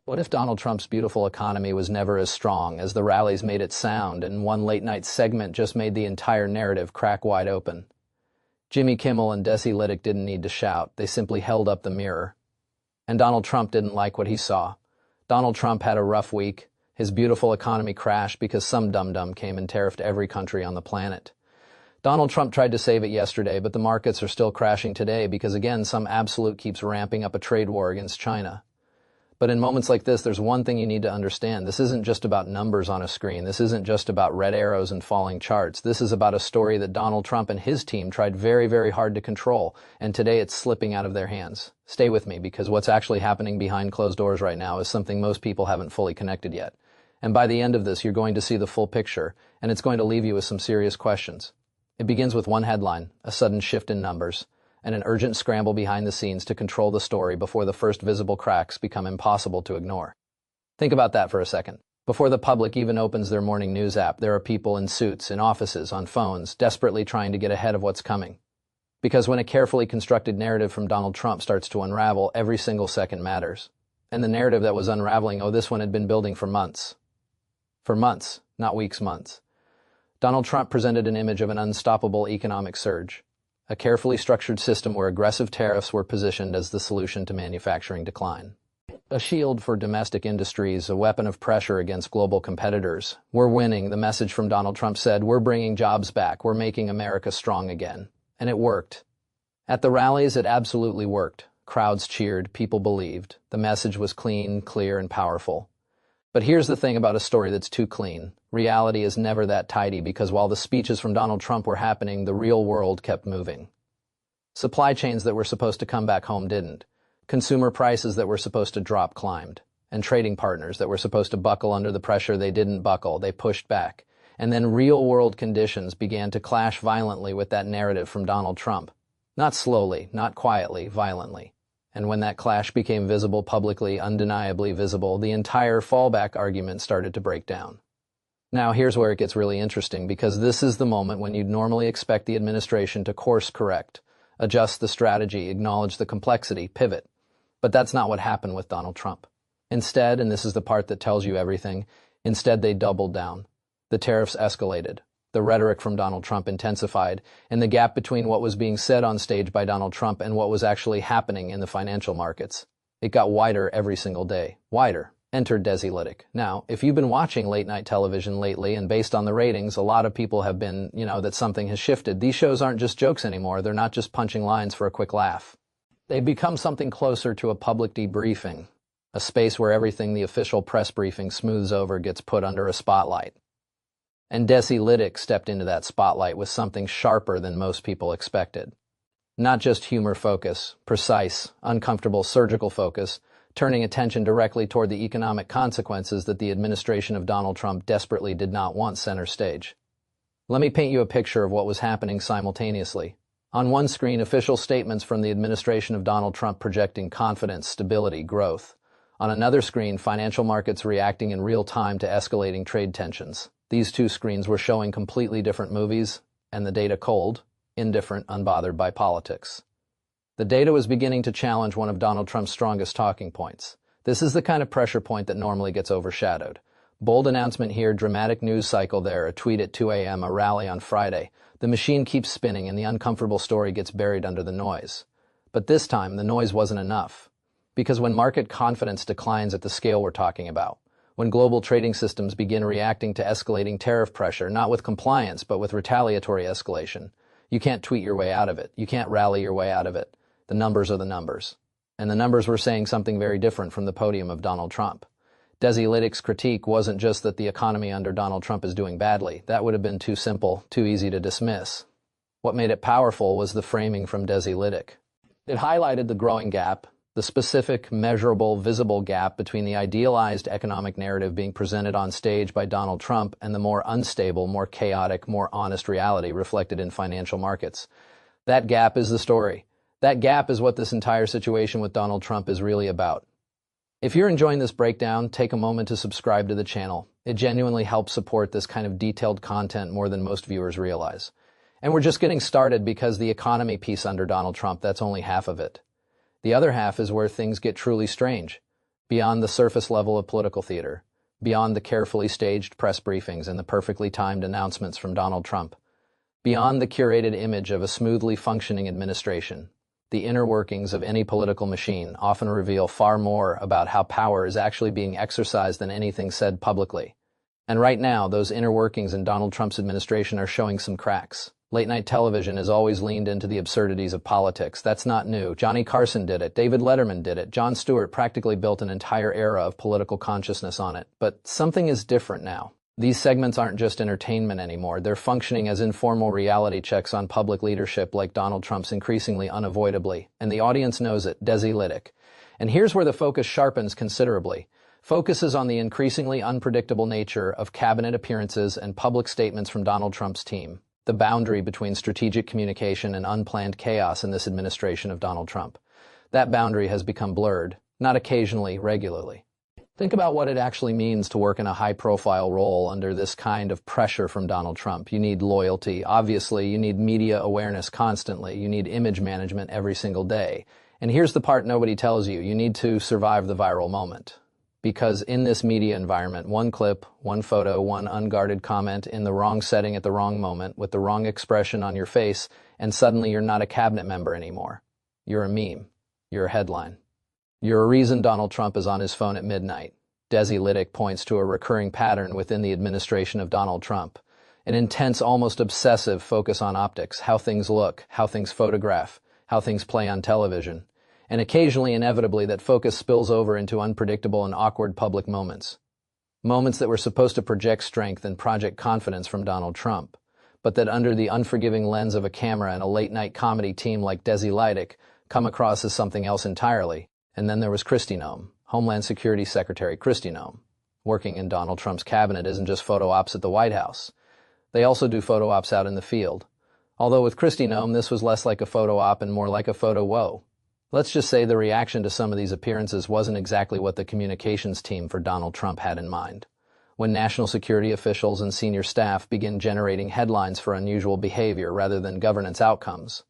What if Donald Trump's beautiful economy was never as strong as the rallies made it sound, and one late-night segment just made the entire narrative crack wide open? Jimmy Kimmel and Desi Lydic didn't need to shout, they simply held up the mirror. And Donald Trump didn't like what he saw. Donald Trump had a rough week. His beautiful economy crashed because some dum-dum came and tariffed every country on the planet. Donald Trump tried to save it yesterday, but the markets are still crashing today because, again, some absolute keeps ramping up a trade war against China. But in moments like this, there's one thing you need to understand. This isn't just about numbers on a screen. This isn't just about red arrows and falling charts. This is about a story that Donald Trump and his team tried very, very hard to control, and today it's slipping out of their hands. Stay with me, because what's actually happening behind closed doors right now is something most people haven't fully connected yet. And by the end of this, you're going to see the full picture, and it's going to leave you with some serious questions. It begins with one headline, a sudden shift in numbers, and an urgent scramble behind the scenes to control the story before the first visible cracks become impossible to ignore. Think about that for a second. Before the public even opens their morning news app, there are people in suits, in offices, on phones, desperately trying to get ahead of what's coming. Because when a carefully constructed narrative from Donald Trump starts to unravel, every single second matters. And the narrative that was unraveling, this one had been building for months. For months, not weeks, months. Donald Trump presented an image of an unstoppable economic surge. A carefully structured system where aggressive tariffs were positioned as the solution to manufacturing decline. A shield for domestic industries, a weapon of pressure against global competitors. We're winning, the message from Donald Trump said. We're bringing jobs back. We're making America strong again. And it worked. At the rallies, it absolutely worked. Crowds cheered, people believed. The message was clean, clear, and powerful. But here's the thing about a story that's too clean. Reality is never that tidy, because while the speeches from Donald Trump were happening, the real world kept moving. Supply chains that were supposed to come back home didn't. Consumer prices that were supposed to drop climbed. And trading partners that were supposed to buckle under the pressure, they didn't buckle, they pushed back. And then real-world conditions began to clash violently with that narrative from Donald Trump. Not slowly, not quietly, violently. And when that clash became visible publicly, undeniably visible, the entire fallback argument started to break down. Now, here's where it gets really interesting, because this is the moment when you'd normally expect the administration to course correct, adjust the strategy, acknowledge the complexity, pivot. But that's not what happened with Donald Trump. Instead, and this is the part that tells you everything, instead they doubled down. The tariffs escalated. The rhetoric from Donald Trump intensified, and the gap between what was being said on stage by Donald Trump and what was actually happening in the financial markets, it got wider every single day. Wider. Enter Desi Lydic. Now, if you've been watching late-night television lately, and based on the ratings, a lot of people have been, that something has shifted. These shows aren't just jokes anymore. They're not just punching lines for a quick laugh. They've become something closer to a public debriefing, a space where everything the official press briefing smooths over gets put under a spotlight. And Desi Lydic stepped into that spotlight with something sharper than most people expected. Not just humor focus, precise, uncomfortable surgical focus, turning attention directly toward the economic consequences that the administration of Donald Trump desperately did not want center stage. Let me paint you a picture of what was happening simultaneously. On one screen, official statements from the administration of Donald Trump projecting confidence, stability, growth. On another screen, financial markets reacting in real time to escalating trade tensions. These two screens were showing completely different movies, and the data cold, indifferent, unbothered by politics. The data was beginning to challenge one of Donald Trump's strongest talking points. This is the kind of pressure point that normally gets overshadowed. Bold announcement here, dramatic news cycle there, a tweet at 2 a.m., a rally on Friday. The machine keeps spinning and the uncomfortable story gets buried under the noise. But this time, the noise wasn't enough. Because when market confidence declines at the scale we're talking about, when global trading systems begin reacting to escalating tariff pressure, not with compliance, but with retaliatory escalation, you can't tweet your way out of it. You can't rally your way out of it. The numbers are the numbers. And the numbers were saying something very different from the podium of Donald Trump. Desi Lydic's critique wasn't just that the economy under Donald Trump is doing badly. That would have been too simple, too easy to dismiss. What made it powerful was the framing from Desi Lydic. It highlighted the growing gap, the specific, measurable, visible gap between the idealized economic narrative being presented on stage by Donald Trump and the more unstable, more chaotic, more honest reality reflected in financial markets. That gap is the story. That gap is what this entire situation with Donald Trump is really about. If you're enjoying this breakdown, take a moment to subscribe to the channel. It genuinely helps support this kind of detailed content more than most viewers realize. And we're just getting started, because the economy piece under Donald Trump, that's only half of it. The other half is where things get truly strange. beyond the surface level of political theater, beyond the carefully staged press briefings and the perfectly timed announcements from Donald Trump, beyond the curated image of a smoothly functioning administration. The inner workings of any political machine often reveal far more about how power is actually being exercised than anything said publicly. And right now, those inner workings in Donald Trump's administration are showing some cracks. Late-night television has always leaned into the absurdities of politics. That's not new. Johnny Carson did it. David Letterman did it. Jon Stewart practically built an entire era of political consciousness on it. But something is different now. These segments aren't just entertainment anymore. They're functioning as informal reality checks on public leadership like Donald Trump's increasingly unavoidably. And the audience knows it. Desi Lydic. And here's where the focus sharpens considerably. Focuses on the increasingly unpredictable nature of cabinet appearances and public statements from Donald Trump's team. The boundary between strategic communication and unplanned chaos in this administration of Donald Trump. That boundary has become blurred, not occasionally, regularly. Think about what it actually means to work in a high-profile role under this kind of pressure from Donald Trump. You need loyalty, obviously. You need media awareness constantly. You need image management every single day. And here's the part nobody tells you. You need to survive the viral moment. Because in this media environment, one clip, one photo, one unguarded comment in the wrong setting at the wrong moment with the wrong expression on your face, and suddenly you're not a cabinet member anymore. You're a meme. You're a headline. You're a reason Donald Trump is on his phone at midnight. Desi Lydic points to a recurring pattern within the administration of Donald Trump. An intense, almost obsessive focus on optics, how things look, how things photograph, how things play on television. And occasionally, inevitably, that focus spills over into unpredictable and awkward public moments. Moments that were supposed to project strength and project confidence from Donald Trump, but that under the unforgiving lens of a camera and a late-night comedy team like Desi Lydic come across as something else entirely. And then there was Kristi Noem, Homeland Security Secretary Kristi Noem. Working in Donald Trump's cabinet isn't just photo ops at the White House. They also do photo ops out in the field. Although with Kristi Noem, this was less like a photo op and more like a photo woe. Let's just say the reaction to some of these appearances wasn't exactly what the communications team for Donald Trump had in mind. When national security officials and senior staff begin generating headlines for unusual behavior rather than governance outcomes.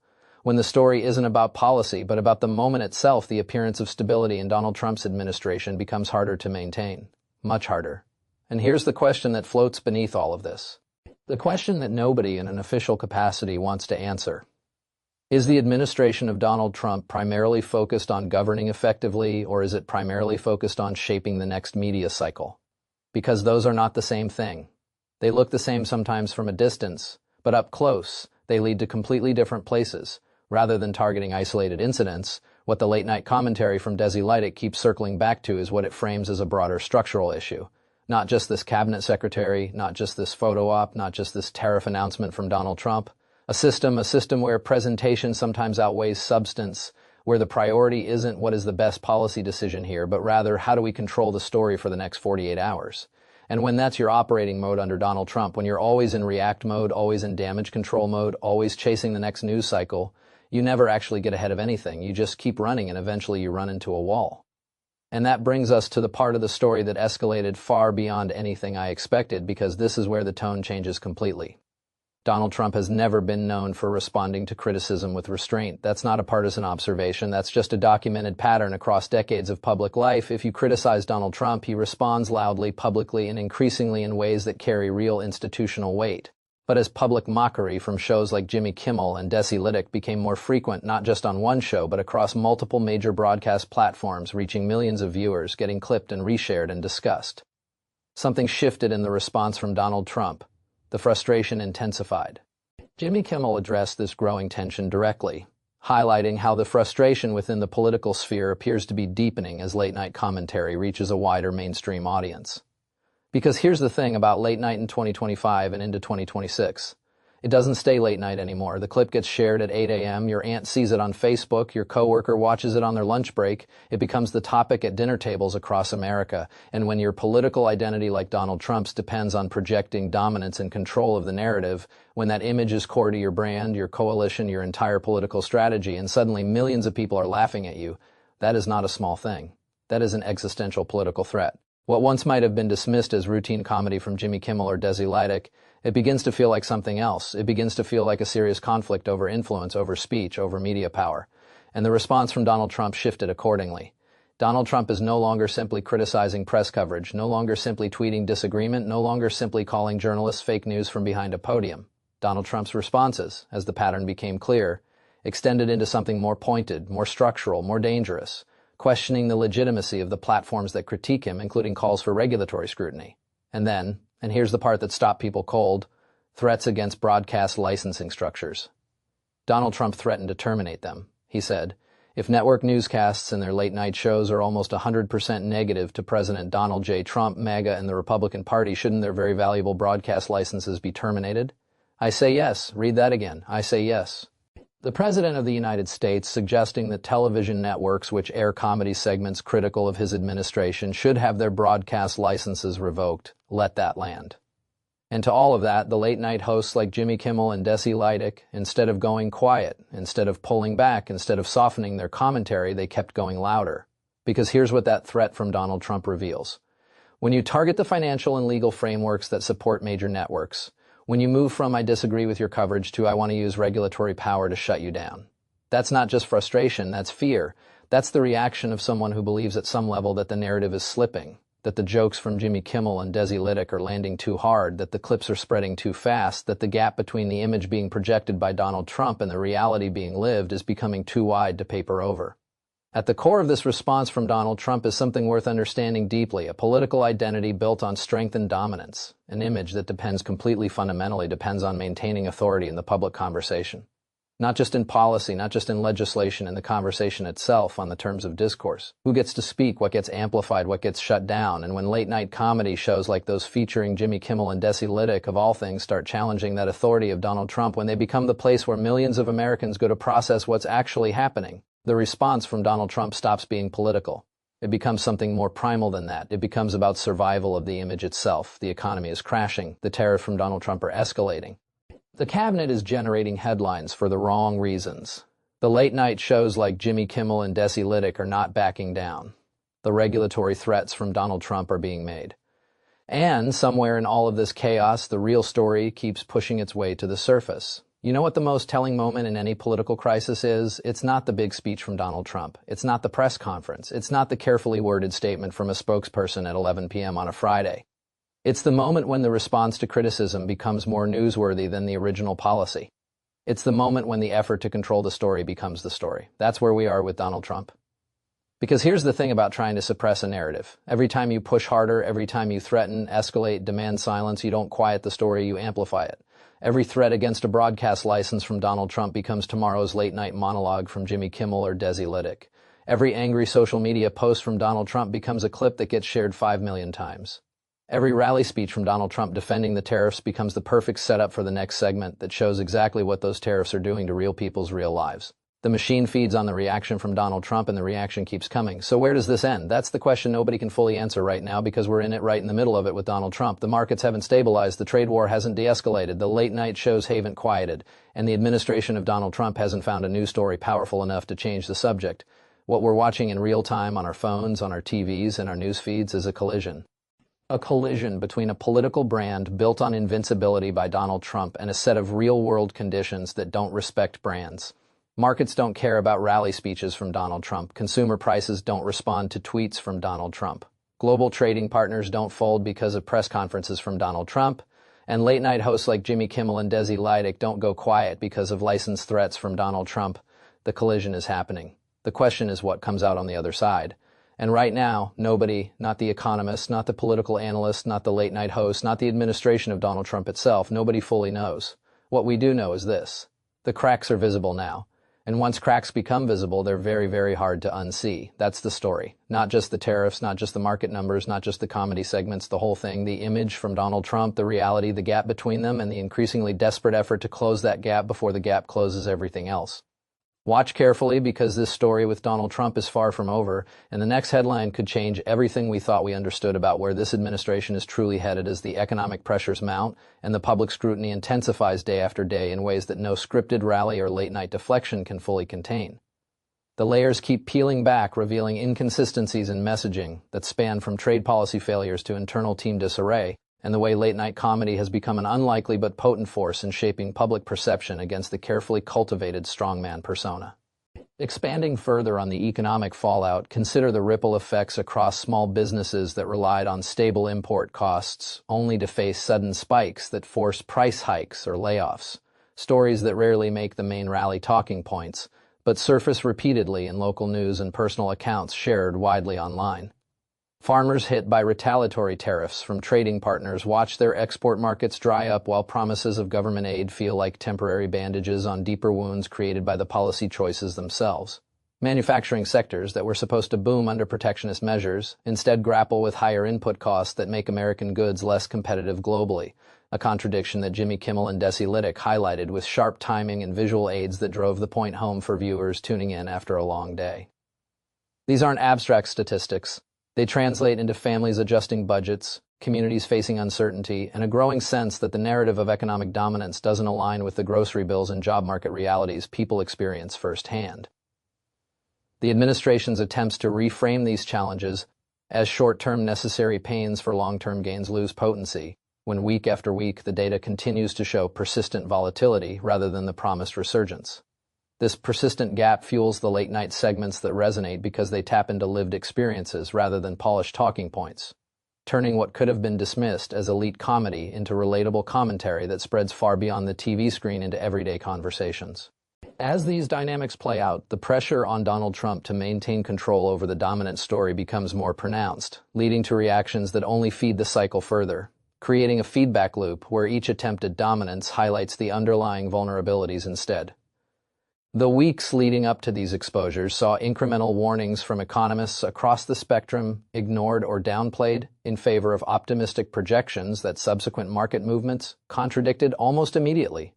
When the story isn't about policy, but about the moment itself, the appearance of stability in Donald Trump's administration becomes harder to maintain. Much harder. And here's the question that floats beneath all of this. The question that nobody in an official capacity wants to answer. Is the administration of Donald Trump primarily focused on governing effectively, or is it primarily focused on shaping the next media cycle? Because those are not the same thing. They look the same sometimes from a distance, but up close, they lead to completely different places. Rather than targeting isolated incidents, what the late-night commentary from Desi Lydic keeps circling back to is what it frames as a broader structural issue. Not just this cabinet secretary, not just this photo op, not just this tariff announcement from Donald Trump. A system where presentation sometimes outweighs substance, where the priority isn't what is the best policy decision here, but rather how do we control the story for the next 48 hours. And when that's your operating mode under Donald Trump, when you're always in react mode, always in damage control mode, always chasing the next news cycle, you never actually get ahead of anything. You just keep running and eventually you run into a wall. And that brings us to the part of the story that escalated far beyond anything I expected, because this is where the tone changes completely. Donald Trump has never been known for responding to criticism with restraint. That's not a partisan observation. That's just a documented pattern across decades of public life. If you criticize Donald Trump, he responds loudly, publicly, and increasingly in ways that carry real institutional weight. But as public mockery from shows like Jimmy Kimmel and Desi Lydic became more frequent, not just on one show, but across multiple major broadcast platforms, reaching millions of viewers, getting clipped and reshared and discussed, something shifted in the response from Donald Trump. The frustration intensified. Jimmy Kimmel addressed this growing tension directly, highlighting how the frustration within the political sphere appears to be deepening as late-night commentary reaches a wider mainstream audience. Because here's the thing about late night in 2025 and into 2026. It doesn't stay late night anymore. The clip gets shared at 8 a.m., your aunt sees it on Facebook, your coworker watches it on their lunch break, it becomes the topic at dinner tables across America, and when your political identity like Donald Trump's depends on projecting dominance and control of the narrative, when that image is core to your brand, your coalition, your entire political strategy, and suddenly millions of people are laughing at you, that is not a small thing. That is an existential political threat. What once might have been dismissed as routine comedy from Jimmy Kimmel or Desi Lydic, it begins to feel like something else. It begins to feel like a serious conflict over influence, over speech, over media power. And the response from Donald Trump shifted accordingly. Donald Trump is no longer simply criticizing press coverage, no longer simply tweeting disagreement, no longer simply calling journalists fake news from behind a podium. Donald Trump's responses, as the pattern became clear, extended into something more pointed, more structural, more dangerous, questioning the legitimacy of the platforms that critique him, including calls for regulatory scrutiny. And then, and here's the part that stopped people cold, threats against broadcast licensing structures. Donald Trump threatened to terminate them. He said, "If network newscasts and their late-night shows are almost 100% negative to President Donald J. Trump, MAGA, and the Republican Party, shouldn't their very valuable broadcast licenses be terminated?" I say yes. Read that again. I say yes. The President of the United States suggesting that television networks which air comedy segments critical of his administration should have their broadcast licenses revoked. Let that land. And to all of that, the late-night hosts like Jimmy Kimmel and Desi Lydic, instead of going quiet, instead of pulling back, instead of softening their commentary, they kept going louder. Because here's what that threat from Donald Trump reveals. When you target the financial and legal frameworks that support major networks, when you move from "I disagree with your coverage" to "I want to use regulatory power to shut you down," that's not just frustration, that's fear. That's the reaction of someone who believes at some level that the narrative is slipping, that the jokes from Jimmy Kimmel and Desi Lydic are landing too hard, that the clips are spreading too fast, that the gap between the image being projected by Donald Trump and the reality being lived is becoming too wide to paper over. At the core of this response from Donald Trump is something worth understanding deeply, a political identity built on strength and dominance, an image that fundamentally depends on maintaining authority in the public conversation. Not just in policy, not just in legislation, in the conversation itself, on the terms of discourse. Who gets to speak, what gets amplified, what gets shut down, and when late-night comedy shows like those featuring Jimmy Kimmel and Desi Lydic, of all things, start challenging that authority of Donald Trump, when they become the place where millions of Americans go to process what's actually happening, the response from Donald Trump stops being political. It becomes something more primal than that. It becomes about survival of the image itself. The economy is crashing. The tariffs from Donald Trump are escalating. The cabinet is generating headlines for the wrong reasons. The late-night shows like Jimmy Kimmel and Desi Lydic are not backing down. The regulatory threats from Donald Trump are being made. And somewhere in all of this chaos, the real story keeps pushing its way to the surface. You know what the most telling moment in any political crisis is? It's not the big speech from Donald Trump. It's not the press conference. It's not the carefully worded statement from a spokesperson at 11 p.m. on a Friday. It's the moment when the response to criticism becomes more newsworthy than the original policy. It's the moment when the effort to control the story becomes the story. That's where we are with Donald Trump. Because here's the thing about trying to suppress a narrative. Every time you push harder, every time you threaten, escalate, demand silence, you don't quiet the story, you amplify it. Every threat against a broadcast license from Donald Trump becomes tomorrow's late-night monologue from Jimmy Kimmel or Desi Lydic. Every angry social media post from Donald Trump becomes a clip that gets shared 5 million times. Every rally speech from Donald Trump defending the tariffs becomes the perfect setup for the next segment that shows exactly what those tariffs are doing to real people's real lives. The machine feeds on the reaction from Donald Trump, and the reaction keeps coming. So where does this end? That's the question nobody can fully answer right now, because we're in it right in the middle of it with Donald Trump. The markets haven't stabilized, the trade war hasn't de-escalated, the late-night shows haven't quieted, and the administration of Donald Trump hasn't found a news story powerful enough to change the subject. What we're watching in real time on our phones, on our TVs, and our news feeds is a collision. A collision between a political brand built on invincibility by Donald Trump and a set of real-world conditions that don't respect brands. Markets don't care about rally speeches from Donald Trump. Consumer prices don't respond to tweets from Donald Trump. Global trading partners don't fold because of press conferences from Donald Trump. And late-night hosts like Jimmy Kimmel and Desi Lydic don't go quiet because of license threats from Donald Trump. The collision is happening. The question is what comes out on the other side. And right now, nobody, not the economists, not the political analysts, not the late-night hosts, not the administration of Donald Trump itself, nobody fully knows. What we do know is this. The cracks are visible now. And once cracks become visible, they're very, very hard to unsee. That's the story. Not just the tariffs, not just the market numbers, not just the comedy segments, the whole thing, the image from Donald Trump, the reality, the gap between them, and the increasingly desperate effort to close that gap before the gap closes everything else. Watch carefully, because this story with Donald Trump is far from over, and the next headline could change everything we thought we understood about where this administration is truly headed as the economic pressures mount and the public scrutiny intensifies day after day in ways that no scripted rally or late-night deflection can fully contain. The layers keep peeling back, revealing inconsistencies in messaging that span from trade policy failures to internal team disarray, and the way late-night comedy has become an unlikely but potent force in shaping public perception against the carefully cultivated strongman persona. Expanding further on the economic fallout, consider the ripple effects across small businesses that relied on stable import costs, only to face sudden spikes that force price hikes or layoffs. Stories that rarely make the main rally talking points, but surface repeatedly in local news and personal accounts shared widely online. Farmers hit by retaliatory tariffs from trading partners watch their export markets dry up while promises of government aid feel like temporary bandages on deeper wounds created by the policy choices themselves. Manufacturing sectors that were supposed to boom under protectionist measures instead grapple with higher input costs that make American goods less competitive globally, a contradiction that Jimmy Kimmel and Desi Lydic highlighted with sharp timing and visual aids that drove the point home for viewers tuning in after a long day. These aren't abstract statistics. They translate into families adjusting budgets, communities facing uncertainty, and a growing sense that the narrative of economic dominance doesn't align with the grocery bills and job market realities people experience firsthand. The administration's attempts to reframe these challenges as short-term necessary pains for long-term gains lose potency, when week after week the data continues to show persistent volatility rather than the promised resurgence. This persistent gap fuels the late-night segments that resonate because they tap into lived experiences rather than polished talking points, turning what could have been dismissed as elite comedy into relatable commentary that spreads far beyond the TV screen into everyday conversations. As these dynamics play out, the pressure on Donald Trump to maintain control over the dominant story becomes more pronounced, leading to reactions that only feed the cycle further, creating a feedback loop where each attempt at dominance highlights the underlying vulnerabilities instead. The weeks leading up to these exposures saw incremental warnings from economists across the spectrum ignored or downplayed in favor of optimistic projections that subsequent market movements contradicted almost immediately.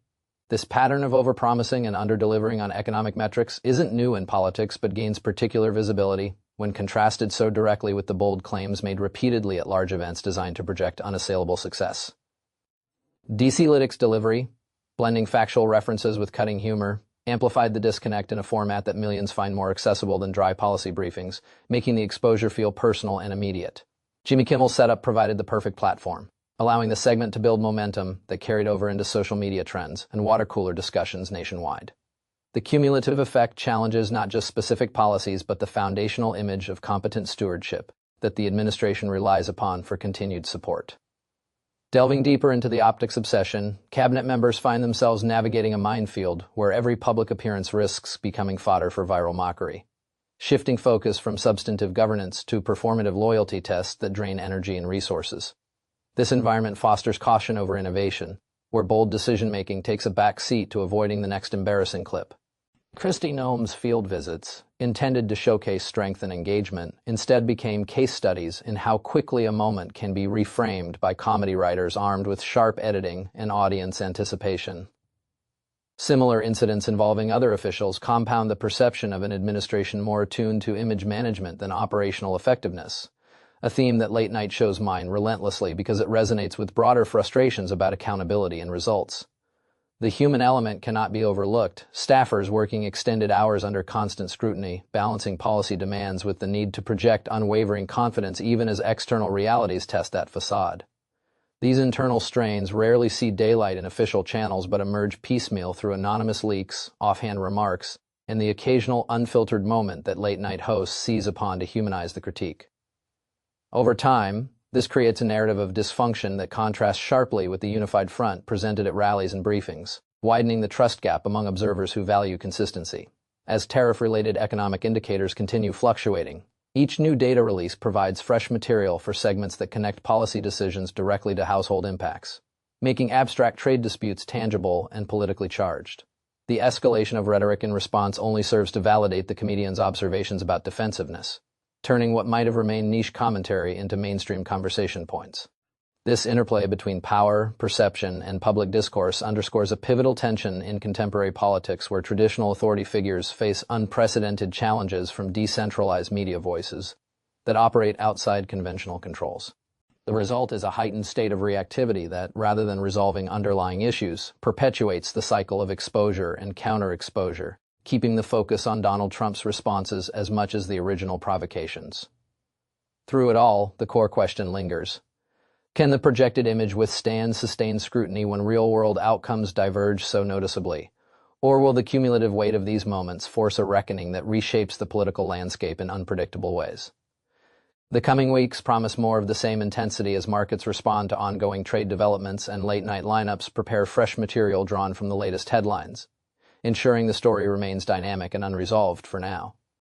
This pattern of overpromising and underdelivering on economic metrics isn't new in politics but gains particular visibility when contrasted so directly with the bold claims made repeatedly at large events designed to project unassailable success. Desi Lydic's delivery, blending factual references with cutting humor, amplified the disconnect in a format that millions find more accessible than dry policy briefings, making the exposure feel personal and immediate. Jimmy Kimmel's setup provided the perfect platform, allowing the segment to build momentum that carried over into social media trends and water cooler discussions nationwide. The cumulative effect challenges not just specific policies but the foundational image of competent stewardship that the administration relies upon for continued support. Delving deeper into the optics obsession, cabinet members find themselves navigating a minefield where every public appearance risks becoming fodder for viral mockery, shifting focus from substantive governance to performative loyalty tests that drain energy and resources. This environment fosters caution over innovation, where bold decision-making takes a back seat to avoiding the next embarrassing clip. Kristi Noem's field visits, intended to showcase strength and engagement, instead became case studies in how quickly a moment can be reframed by comedy writers armed with sharp editing and audience anticipation. Similar incidents involving other officials compound the perception of an administration more attuned to image management than operational effectiveness, a theme that late-night shows mine relentlessly because it resonates with broader frustrations about accountability and results. The human element cannot be overlooked. Staffers working extended hours under constant scrutiny, balancing policy demands with the need to project unwavering confidence even as external realities test that facade. These internal strains rarely see daylight in official channels but emerge piecemeal through anonymous leaks, offhand remarks, and the occasional unfiltered moment that late-night hosts seize upon to humanize the critique. Over time, this creates a narrative of dysfunction that contrasts sharply with the unified front presented at rallies and briefings, widening the trust gap among observers who value consistency. As tariff-related economic indicators continue fluctuating, each new data release provides fresh material for segments that connect policy decisions directly to household impacts, making abstract trade disputes tangible and politically charged. The escalation of rhetoric in response only serves to validate the comedian's observations about defensiveness, turning what might have remained niche commentary into mainstream conversation points. This interplay between power, perception, and public discourse underscores a pivotal tension in contemporary politics where traditional authority figures face unprecedented challenges from decentralized media voices that operate outside conventional controls. The result is a heightened state of reactivity that, rather than resolving underlying issues, perpetuates the cycle of exposure and counterexposure, keeping the focus on Donald Trump's responses as much as the original provocations. Through it all, the core question lingers. Can the projected image withstand sustained scrutiny when real-world outcomes diverge so noticeably? Or will the cumulative weight of these moments force a reckoning that reshapes the political landscape in unpredictable ways? The coming weeks promise more of the same intensity as markets respond to ongoing trade developments and late-night lineups prepare fresh material drawn from the latest headlines, ensuring the story remains dynamic and unresolved for now.